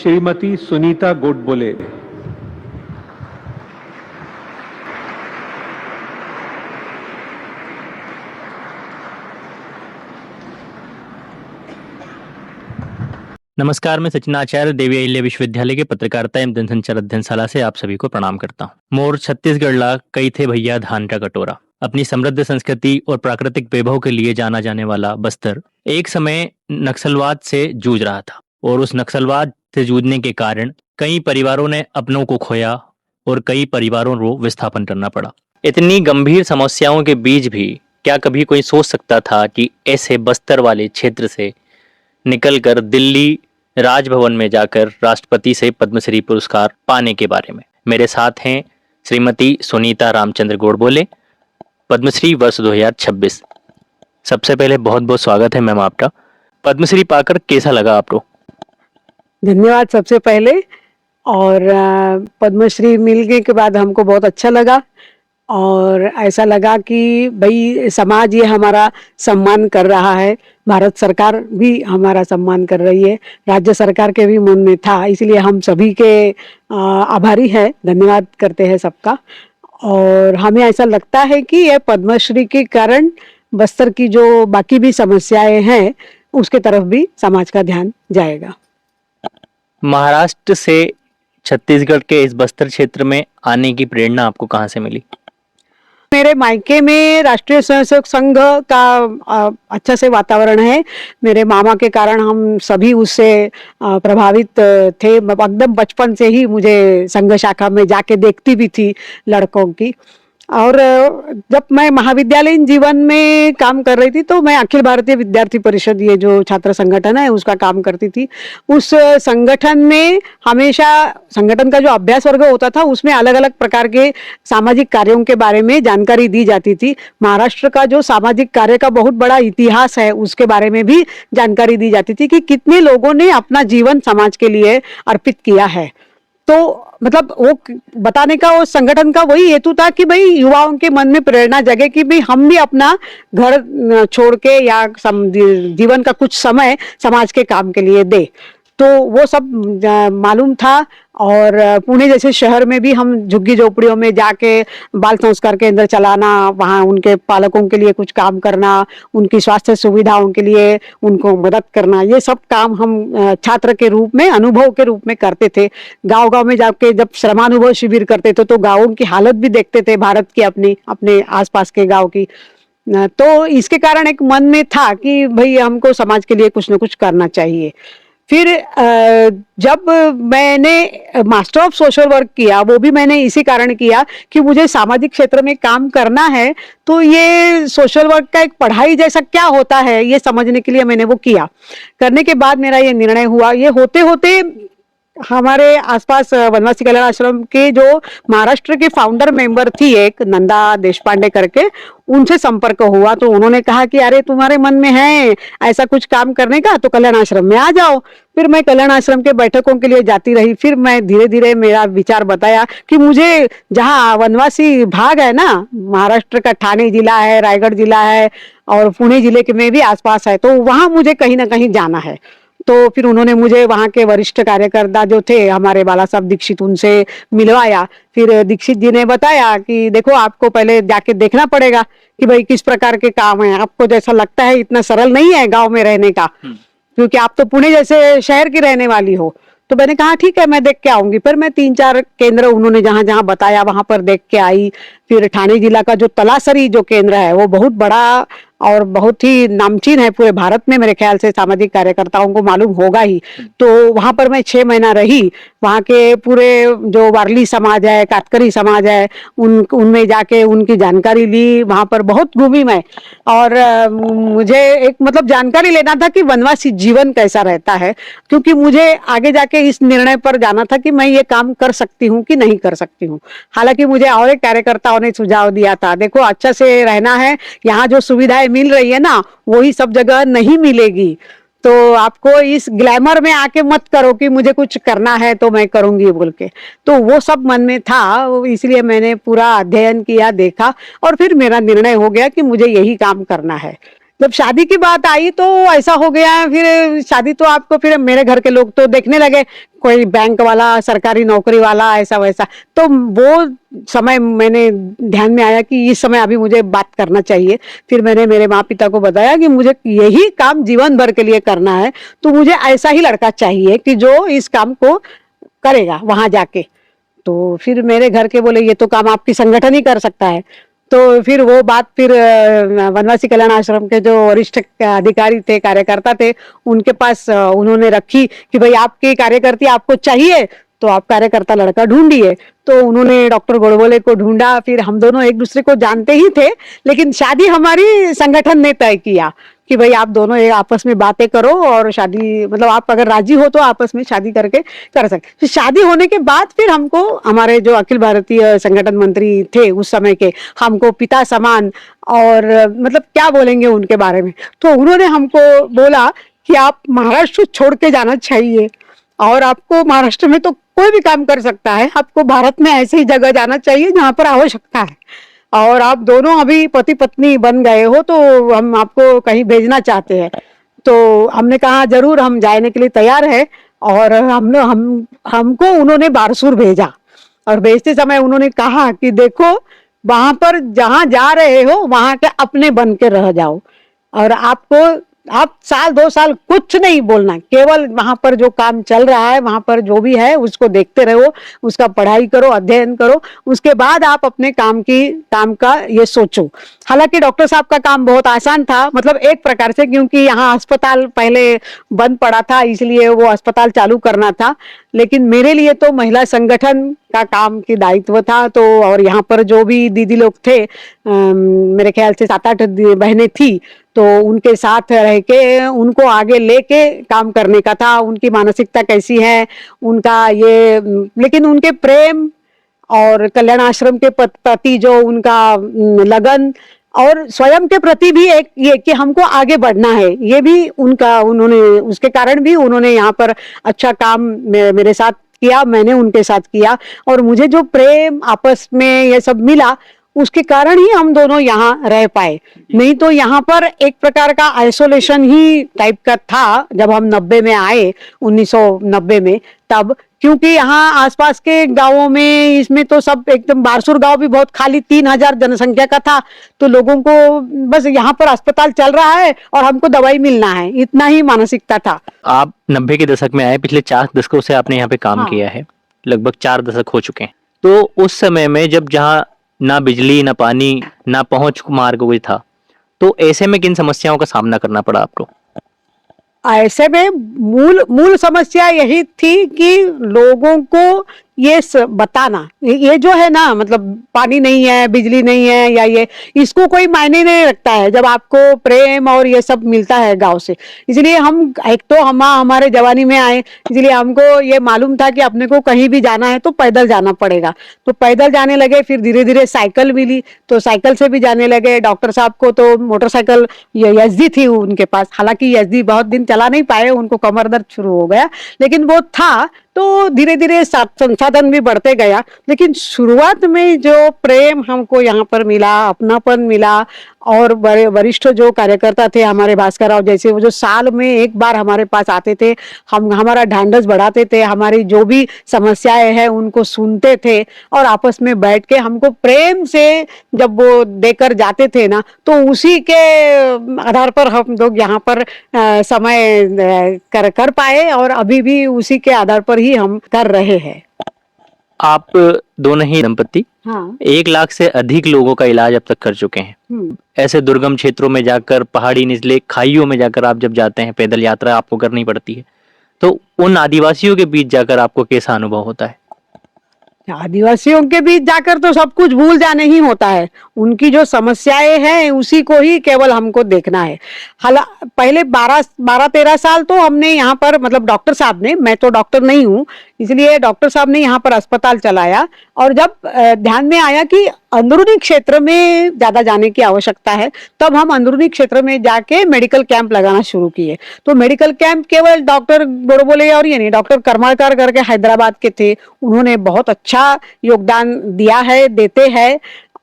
श्रीमती सुनीता गोडबोले। नमस्कार, मैं सचिन आचार्य देवी अहिल्या विश्वविद्यालय के पत्रकारिता एवं जनसंचार अध्ययनशाला से आप सभी को प्रणाम करता हूँ। मोर छत्तीसगढ़ ला कई थे भैया धान का कटोरा। अपनी समृद्ध संस्कृति और प्राकृतिक वैभव के लिए जाना जाने वाला बस्तर एक समय नक्सलवाद से जूझ रहा था और उस नक्सलवाद से जूझने के कारण कई परिवारों ने अपनों को खोया और कई परिवारों को विस्थापन करना पड़ा। इतनी गंभीर समस्याओं के बीच भी क्या कभी कोई सोच सकता था कि ऐसे बस्तर वाले क्षेत्र से निकलकर दिल्ली राजभवन में जाकर राष्ट्रपति से पद्मश्री पुरस्कार पाने के बारे में। मेरे साथ हैं श्रीमती सुनीता रामचंद्र गोडबोले, पद्मश्री वर्ष 2026। सबसे पहले बहुत बहुत स्वागत है मैम आपका। पद्मश्री पाकर कैसा लगा आपको? धन्यवाद सबसे पहले। और पद्मश्री मिलने के बाद हमको बहुत अच्छा लगा और ऐसा लगा कि भाई समाज ये हमारा सम्मान कर रहा है, भारत सरकार भी हमारा सम्मान कर रही है, राज्य सरकार के भी मन में था, इसलिए हम सभी के आभारी हैं, धन्यवाद करते हैं सबका। और हमें ऐसा लगता है कि यह पद्मश्री के कारण बस्तर की जो बाकी भी समस्याएं हैं उसके तरफ भी समाज का ध्यान जाएगा। महाराष्ट्र से छत्तीसगढ़ के इस बस्तर क्षेत्र में आने की प्रेरणा आपको कहाँ से मिली? मेरे मायके में राष्ट्रीय स्वयंसेवक संघ का अच्छा से वातावरण है। मेरे मामा के कारण हम सभी उससे प्रभावित थे। एकदम बचपन से ही मुझे संघ शाखा में जाके देखती भी थी लड़कों की। और जब मैं महाविद्यालयीन जीवन में काम कर रही थी तो मैं अखिल भारतीय विद्यार्थी परिषद, ये जो छात्र संगठन है, उसका काम करती थी। उस संगठन में हमेशा संगठन का जो अभ्यास वर्ग होता था उसमें अलग अलग प्रकार के सामाजिक कार्यों के बारे में जानकारी दी जाती थी। महाराष्ट्र का जो सामाजिक कार्य का बहुत बड़ा इतिहास है उसके बारे में भी जानकारी दी जाती थी कि कितने लोगों ने अपना जीवन समाज के लिए अर्पित किया है। तो मतलब वो बताने का, वो संगठन का वही हेतु था कि भाई युवाओं के मन में प्रेरणा जगे कि भाई हम भी अपना घर छोड़ के या जीवन का कुछ समय समाज के काम के लिए दे। तो वो सब मालूम था। और पुणे जैसे शहर में भी हम झुग्गी झोपड़ियों में जाके बाल संस्कार केंद्र चलाना, वहाँ उनके पालकों के लिए कुछ काम करना, उनकी स्वास्थ्य सुविधाओं के लिए उनको मदद करना, ये सब काम हम छात्र के रूप में, अनुभव के रूप में करते थे। गांव गांव में जाके जब श्रमानुभव शिविर करते थे तो गाँवों की हालत भी देखते थे, भारत की अपने आसपास के गाँव की। तो इसके कारण एक मन में था कि भाई हमको समाज के लिए कुछ न कुछ करना चाहिए। फिर जब मैंने मास्टर ऑफ सोशल वर्क किया, वो भी मैंने इसी कारण किया कि मुझे सामाजिक क्षेत्र में काम करना है, तो ये सोशल वर्क का एक पढ़ाई जैसा क्या होता है ये समझने के लिए मैंने वो किया। करने के बाद मेरा ये निर्णय हुआ। ये होते होते हमारे आसपास वनवासी कल्याण आश्रम के जो महाराष्ट्र के फाउंडर मेंबर थी एक नंदा देशपांडे करके, उनसे संपर्क हुआ। तो उन्होंने कहा कि अरे तुम्हारे मन में है ऐसा कुछ काम करने का तो कल्याण आश्रम में आ जाओ। फिर मैं कल्याण आश्रम के बैठकों के लिए जाती रही। फिर मैं धीरे धीरे मेरा विचार बताया कि मुझे जहाँ वनवासी भाग है ना, महाराष्ट्र का ठाणे जिला है, रायगढ़ जिला है और पुणे जिले के में भी आसपास है, तो वहां मुझे कहीं ना कहीं जाना है। तो फिर उन्होंने मुझे वहाँ के वरिष्ठ कार्यकर्ता जो थे हमारे बाला साहब दीक्षित, उनसे मिलवाया। फिर दीक्षित जी ने बताया कि देखो आपको पहले जाके देखना पड़ेगा कि भाई किस प्रकार के काम है। आपको जैसा लगता है इतना सरल नहीं है गांव में रहने का, क्योंकि आप तो पुणे जैसे शहर की रहने वाली हो। तो मैंने कहा ठीक है मैं देख के आऊंगी। फिर मैं 3-4 केंद्र उन्होंने जहां जहां बताया वहां पर देख के आई। फिर ठाणे जिला का जो तलासरी जो केंद्र है वो बहुत बड़ा और बहुत ही नामचीन है पूरे भारत में, मेरे ख्याल से सामाजिक कार्यकर्ताओं को मालूम होगा ही। तो वहां पर मैं 6 महीना रही। वहां के पूरे जो वारली समाज है, कातकरी समाज है, उनमें जाके उनकी जानकारी ली। वहां पर बहुत घूमी मैं और मुझे एक मतलब जानकारी लेना था कि वनवासी जीवन कैसा रहता है, क्योंकि मुझे आगे जाके इस निर्णय पर जाना था कि मैं ये काम कर सकती हूँ कि नहीं कर सकती हूँ। हालांकि मुझे और एक कार्यकर्ताओं ने सुझाव दिया था, देखो अच्छा से रहना है, यहाँ जो सुविधाएं मिल रही है ना वही सब जगह नहीं मिलेगी, तो आपको इस ग्लैमर में आके मत करो कि मुझे कुछ करना है तो मैं करूंगी बोल के। तो वो सब मन में था, इसलिए मैंने पूरा अध्ययन किया, देखा और फिर मेरा निर्णय हो गया कि मुझे यही काम करना है। जब शादी की बात आई तो ऐसा हो गया, फिर शादी तो आपको, फिर मेरे घर के लोग तो देखने लगे, कोई बैंक वाला, सरकारी नौकरी वाला, ऐसा वैसा। तो वो समय मैंने ध्यान में आया कि इस समय अभी मुझे बात करना चाहिए। फिर मैंने मेरे माँ पिता को बताया कि मुझे यही काम जीवन भर के लिए करना है, तो मुझे ऐसा ही लड़का चाहिए कि जो इस काम को करेगा वहां जाके। तो फिर मेरे घर के बोले ये तो काम आपकी संगठन ही कर सकता है। तो फिर वो बात फिर वनवासी कल्याण आश्रम के जो वरिष्ठ अधिकारी थे, कार्यकर्ता थे, उनके पास उन्होंने रखी कि भाई आपकी कार्यकर्ती आपको चाहिए तो आप कार्यकर्ता लड़का ढूंढिए। तो उन्होंने डॉक्टर गोडबोले को ढूंढा। फिर हम दोनों एक दूसरे को जानते ही थे, लेकिन शादी हमारी संगठन ने तय किया कि भाई आप दोनों एक आपस में बातें करो और शादी, मतलब आप अगर राजी हो तो आपस में शादी करके कर सकते। फिर शादी होने के बाद फिर हमको हमारे जो अखिल भारतीय संगठन मंत्री थे उस समय के, हमको पिता समान, और मतलब क्या बोलेंगे उनके बारे में, तो उन्होंने हमको बोला कि आप महाराष्ट्र छोड़ के जाना चाहिए और आपको महाराष्ट्र में तो कोई भी काम कर सकता है, आपको भारत में ऐसी ही जगह जाना चाहिए जहाँ पर आवश्यकता है, और आप दोनों अभी पति पत्नी बन गए हो तो हम आपको कहीं भेजना चाहते हैं। तो हमने कहा जरूर हम जाने के लिए तैयार है। और हमको उन्होंने बारसूर भेजा, और भेजते समय उन्होंने कहा कि देखो वहां पर जहां जा रहे हो वहां के अपने बन के रह जाओ, और आप साल 2 साल कुछ नहीं बोलना, केवल वहां पर जो काम चल रहा है वहां पर जो भी है उसको देखते रहो, उसका पढ़ाई करो, अध्ययन करो, उसके बाद आप अपने काम का ये सोचो। हालांकि डॉक्टर साहब का काम बहुत आसान था, मतलब एक प्रकार से, क्योंकि यहाँ अस्पताल पहले बंद पड़ा था इसलिए वो अस्पताल चालू करना था, लेकिन मेरे लिए तो महिला संगठन का काम की दायित्व था। तो और यहाँ पर जो भी दीदी लोग थे, मेरे ख्याल से 7-8 बहनें थी, तो उनके साथ रह के उनको आगे लेके काम करने का था। उनकी मानसिकता कैसी है, उनका ये, लेकिन उनके प्रेम और कल्याण आश्रम के प्रति जो उनका लगन, और स्वयं के प्रति भी एक ये कि हमको आगे बढ़ना है, ये भी उन्होंने उसके कारण भी उन्होंने यहाँ पर अच्छा काम मेरे साथ किया, मैंने उनके साथ किया, और मुझे जो प्रेम आपस में ये सब मिला उसके कारण ही हम दोनों यहाँ रह पाए। नहीं तो यहाँ पर एक प्रकार का आइसोलेशन ही टाइप का था जब हम 90 में आए, 1990 में, तब, क्योंकि यहाँ आसपास के गांवों में इसमें तो सब एकदम, बारसूर गांव भी बहुत खाली 3000 जनसंख्या का था, तो लोगों को बस यहाँ पर अस्पताल चल रहा है और हमको दवाई मिलना है, इतना ही मानसिकता था। आप 90 के दशक में आए, पिछले 4 दशकों से आपने यहाँ पे काम किया है, लगभग 4 दशक हो चुके हैं। तो उस समय में जब जहाँ ना बिजली, ना पानी, ना पहुंच मार्ग कोई था, तो ऐसे में किन समस्याओं का सामना करना पड़ा आपको? ऐसे में मूल समस्या यही थी कि लोगों को ये बताना, ये जो है ना, मतलब पानी नहीं है, बिजली नहीं है, या ये, इसको कोई मायने नहीं रखता है जब आपको प्रेम और ये सब मिलता है गांव से। इसलिए हम, एक तो हम हमारे जवानी में आए, इसलिए हमको ये मालूम था कि अपने को कहीं भी जाना है तो पैदल जाना पड़ेगा, तो पैदल जाने लगे। फिर धीरे धीरे साइकिल मिली तो साइकिल से भी जाने लगे। डॉक्टर साहब को तो मोटरसाइकिल एसडी थी उनके पास, हालांकि एसडी बहुत दिन चला नहीं पाए, उनको कमर दर्द शुरू हो गया, लेकिन वो था। तो धीरे धीरे संसाधन भी बढ़ते गया, लेकिन शुरुआत में जो प्रेम हमको यहाँ पर मिला, अपनापन मिला, और बड़े वरिष्ठ जो कार्यकर्ता थे हमारे, भास्कर राव जैसे, वो जो साल में एक बार हमारे पास आते थे, हमारा ढांढस बढ़ाते थे, हमारी जो भी समस्याएं हैं उनको सुनते थे, और आपस में बैठ के हमको प्रेम से जब वो देकर जाते थे ना, तो उसी के आधार पर हम लोग यहाँ पर समय कर पाए, और अभी भी उसी के आधार पर ही हम कर रहे हैं। आप दोनों ही दंपति 1 लाख से अधिक लोगों का इलाज अब तक कर चुके हैं। ऐसे दुर्गम क्षेत्रों में जाकर, पहाड़ी निचले खाइयों में जाकर आप जब जाते हैं, पैदल यात्रा आपको करनी पड़ती है, तो उन आदिवासियों के बीच जाकर आपको कैसा अनुभव होता है? आदिवासियों के बीच जाकर तो सब कुछ भूल जाने ही होता है, उनकी जो समस्याएं हैं उसी को ही केवल हमको देखना है। पहले 12-13 साल तो हमने यहाँ पर, मतलब डॉक्टर साहब ने, मैं तो डॉक्टर नहीं हूँ, इसलिए डॉक्टर साहब ने यहाँ पर अस्पताल चलाया, और जब ध्यान में आया कि अंदरूनी क्षेत्र में ज्यादा जाने की आवश्यकता है, तब हम अंदरूनी क्षेत्र में जाके मेडिकल कैंप लगाना शुरू किए। तो मेडिकल कैंप केवल डॉक्टर गोडबोले और ये नहीं, डॉक्टर करमाकर करके हैदराबाद के थे, उन्होंने बहुत अच्छा योगदान दिया है, देते हैं,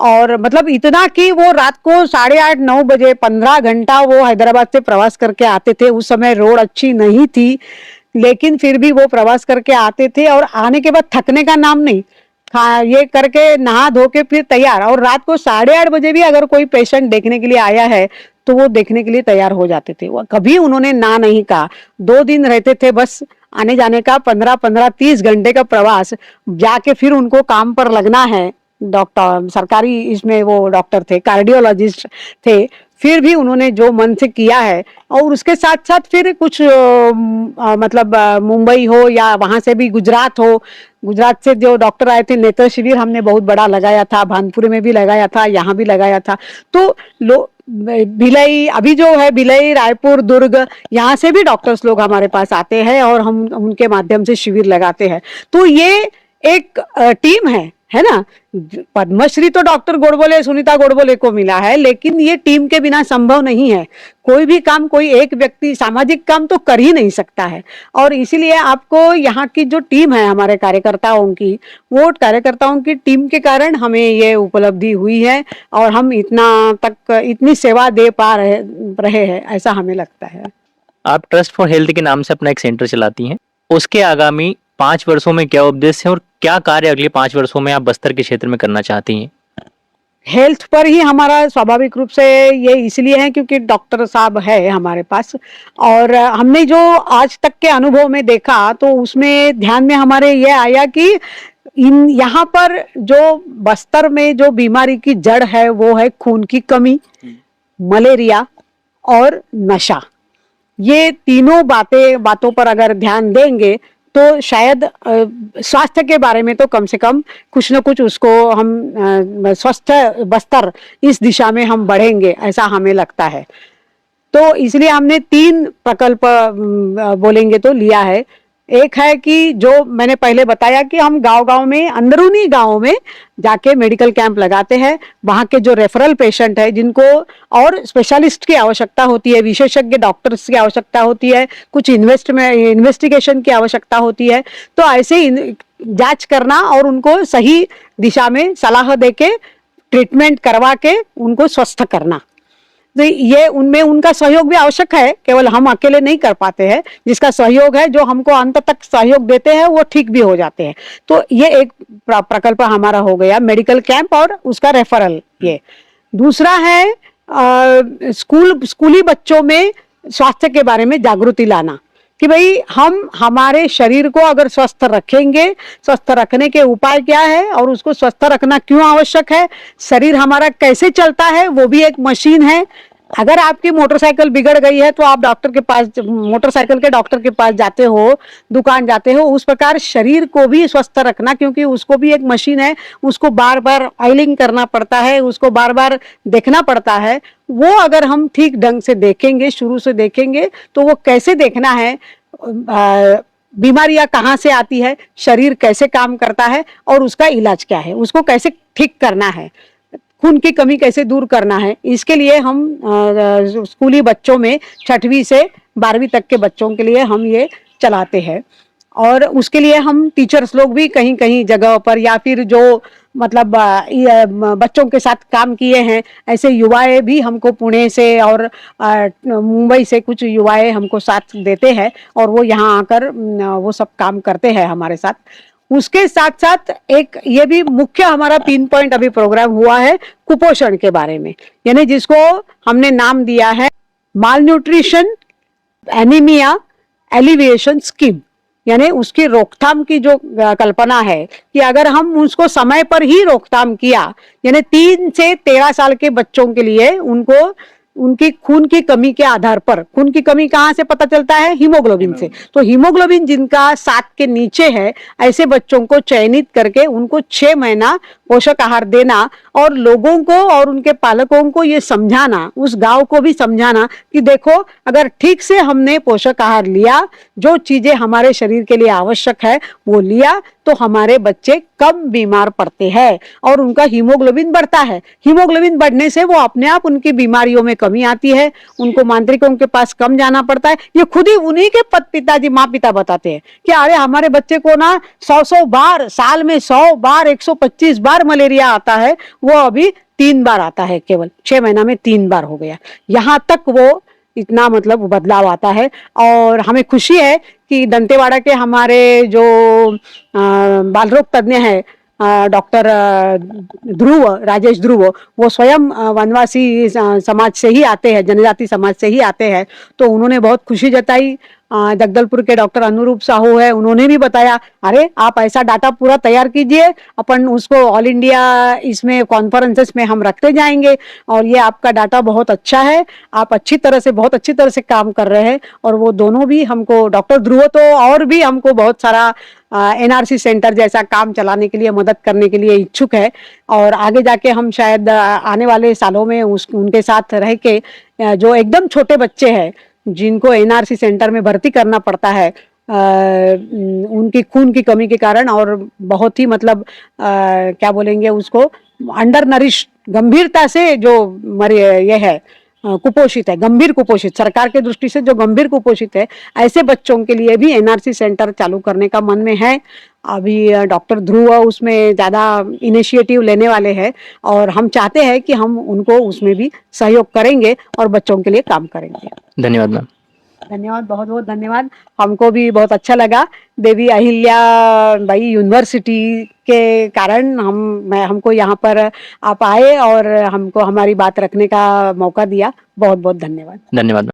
और मतलब इतना कि वो रात को 8:30-9 बजे 15 घंटा वो हैदराबाद से प्रवास करके आते थे। उस समय रोड अच्छी नहीं थी, लेकिन फिर भी वो प्रवास करके आते थे और आने के बाद थकने का नाम नहीं, ये करके नहा धो के फिर तैयार। और रात को 8:30 बजे भी अगर कोई पेशेंट देखने के लिए आया है तो वो देखने के लिए तैयार हो जाते थे। वो कभी उन्होंने ना नहीं कहा। 2 दिन रहते थे बस, आने जाने का 15-15 30 घंटे का प्रवास, जाके फिर उनको काम पर लगना है। डॉक्टर सरकारी इसमें वो डॉक्टर थे, कार्डियोलॉजिस्ट थे, फिर भी उन्होंने जो मन से किया है। और उसके साथ साथ फिर कुछ मतलब मुंबई हो या वहां से भी गुजरात हो, गुजरात से जो डॉक्टर आए थे, नेत्र शिविर हमने बहुत बड़ा लगाया था, भानपुर में भी लगाया था, यहाँ भी लगाया था। तो भिलाई, अभी जो है भिलाई, रायपुर, दुर्ग, यहाँ से भी डॉक्टर्स लोग हमारे पास आते हैं और हम उनके माध्यम से शिविर लगाते हैं। तो ये एक टीम है ना। पद्मश्री तो डॉक्टर गोडबोले, सुनीता गोडबोले को मिला है, लेकिन ये टीम के बिना संभव नहीं है। कोई भी काम कोई एक व्यक्ति सामाजिक काम तो कर ही नहीं सकता है। और इसीलिए आपको यहाँ की जो टीम है हमारे कार्यकर्ताओं की, वो कार्यकर्ताओं की टीम के कारण हमें ये उपलब्धि हुई है और हम इतनी सेवा दे पा रहे हैं, ऐसा हमें लगता है। आप ट्रस्ट फॉर हेल्थ के नाम से अपना एक सेंटर चलाती हैं, उसके आगामी 5 वर्षों में क्या उद्देश्य है और क्या कार्य अगले 5 वर्षों में आप बस्तर के क्षेत्र में करना चाहती हैं? हेल्थ पर ही हमारा स्वाभाविक रूप से ये इसलिए है क्योंकि डॉक्टर साहब है हमारे पास, और हमने जो आज तक के अनुभव में देखा तो उसमें ध्यान में हमारे ये आया कि यहाँ पर जो बस्तर में जो बीमारी की जड़ है वो है खून की कमी, मलेरिया और नशा। ये तीनों बातों पर अगर ध्यान देंगे तो शायद स्वास्थ्य के बारे में तो कम से कम कुछ न कुछ उसको हम स्वस्थ बस्तर इस दिशा में हम बढ़ेंगे, ऐसा हमें लगता है। तो इसलिए हमने 3 प्रकल्प बोलेंगे तो लिया है। एक है कि जो मैंने पहले बताया कि हम गांव-गांव में, अंदरूनी गांवों में जाके मेडिकल कैंप लगाते हैं। वहाँ के जो रेफरल पेशेंट है, जिनको और स्पेशलिस्ट की आवश्यकता होती है, विशेषज्ञ डॉक्टर्स की आवश्यकता होती है, कुछ इन्वेस्टिगेशन की आवश्यकता होती है, तो ऐसे जांच करना और उनको सही दिशा में सलाह देके ट्रीटमेंट करवा के उनको स्वस्थ करना। तो ये उनमें उनका सहयोग भी आवश्यक है, केवल हम अकेले नहीं कर पाते हैं। जिसका सहयोग है, जो हमको अंत तक सहयोग देते हैं, वो ठीक भी हो जाते हैं। तो ये एक प्रकल्प हमारा हो गया, मेडिकल कैंप और उसका रेफरल। ये दूसरा है स्कूली बच्चों में स्वास्थ्य के बारे में जागृति लाना कि भाई हम हमारे शरीर को अगर स्वस्थ रखेंगे, स्वस्थ रखने के उपाय क्या है और उसको स्वस्थ रखना क्यों आवश्यक है, शरीर हमारा कैसे चलता है, वो भी एक मशीन है। अगर आपकी मोटरसाइकिल बिगड़ गई है तो आप डॉक्टर के पास, मोटरसाइकिल के डॉक्टर के पास जाते हो, दुकान जाते हो। उस प्रकार शरीर को भी स्वस्थ रखना, क्योंकि उसको भी एक मशीन है, उसको बार बार ऑयलिंग करना पड़ता है, उसको बार बार देखना पड़ता है। वो अगर हम ठीक ढंग से देखेंगे, शुरू से देखेंगे, तो वो कैसे देखना है, बीमारियां कहाँ से आती है, शरीर कैसे काम करता है और उसका इलाज क्या है, उसको कैसे ठीक करना है, खून की कमी कैसे दूर करना है। इसके लिए हम स्कूली बच्चों में 6वीं से 12वीं तक के बच्चों के लिए हम ये चलाते हैं। और उसके लिए हम टीचर्स लोग भी कहीं कहीं जगह पर, या फिर जो मतलब बच्चों के साथ काम किए हैं, ऐसे युवाएं भी हमको पुणे से और मुंबई से कुछ युवाएं हमको साथ देते हैं और वो यहाँ आकर वो सब काम करते हैं हमारे साथ। उसके साथ साथ एक ये भी मुख्य हमारा 3 पॉइंट अभी प्रोग्राम हुआ है कुपोषण के बारे में, यानी जिसको हमने नाम दिया है माल न्यूट्रिशन एनीमिया एलिविएशन स्कीम। यानी उसकी रोकथाम की जो कल्पना है कि अगर हम उसको समय पर ही रोकथाम किया, यानी 3 से 13 साल के बच्चों के लिए उनको उनकी खून की कमी के आधार पर, खून की कमी कहाँ से पता चलता है, हीमोग्लोबिन से। तो हीमोग्लोबिन जिनका 7 के नीचे है, ऐसे बच्चों को चयनित करके उनको 6 महीना पोषक आहार देना और लोगों को और उनके पालकों को ये समझाना, उस गांव को भी समझाना कि देखो अगर ठीक से हमने पोषक आहार लिया, जो चीजें हमारे शरीर के लिए आवश्यक है वो लिया, तो हमारे बच्चे कम बीमार पड़ते हैं और उनका हीमोग्लोबिन बढ़ता है। हीमोग्लोबिन बढ़ने से वो अपने आप उनकी बीमारियों में कमी आती है, उनको मांत्रिकों के पास कम जाना पड़ता है। ये खुद ही उन्हीं के पिताजी माँ पिता बताते हैं कि अरे हमारे बच्चे को ना 100 बार, साल में 100 बार, 125 बार मलेरिया आता है, वो अभी 3 बार आता है, केवल 6 महीना में 3 बार हो गया। यहाँ तक वो इतना मतलब बदलाव आता है। और हमें खुशी है कि दंतेवाड़ा के हमारे जो बाल रोग तज्ञ है डॉक्टर ध्रुव, राजेश ध्रुव, वो स्वयं वनवासी समाज से ही आते हैं, जनजाति समाज से ही आते हैं। तो उन्होंने बहुत खुशी जताई। जगदलपुर के डॉक्टर अनुरूप साहू है, उन्होंने भी बताया अरे आप ऐसा डाटा पूरा तैयार कीजिए, अपन उसको ऑल इंडिया इसमें कॉन्फ्रेंसेस में हम रखते जाएंगे और ये आपका डाटा बहुत अच्छा है, आप अच्छी तरह से, बहुत अच्छी तरह से काम कर रहे हैं। और वो दोनों भी हमको, डॉक्टर ध्रुव तो और भी हमको बहुत सारा एनआरसी सेंटर जैसा काम चलाने के लिए, मदद करने के लिए इच्छुक है। और आगे जाके हम शायद आने वाले सालों में उनके साथ रह के जो एकदम छोटे बच्चे हैं जिनको एनआरसी सेंटर में भर्ती करना पड़ता है उनकी खून की कमी के कारण, और बहुत ही मतलब क्या बोलेंगे उसको, अंडर नरिश, गंभीरता से जो ये है कुपोषित है, गंभीर कुपोषित, सरकार के दृष्टि से जो गंभीर कुपोषित है, ऐसे बच्चों के लिए भी एनआरसी सेंटर चालू करने का मन में है। अभी डॉक्टर ध्रुव उसमें ज़्यादा इनिशिएटिव लेने वाले हैं और हम चाहते हैं कि हम उनको उसमें भी सहयोग करेंगे और बच्चों के लिए काम करेंगे। धन्यवाद मैम। धन्यवाद, बहुत बहुत धन्यवाद। हमको भी बहुत अच्छा लगा। देवी अहिल्या बाई यूनिवर्सिटी के कारण हमको यहाँ पर आप आए और हमको हमारी बात रखने का मौका दिया। बहुत बहुत धन्यवाद। धन्यवाद।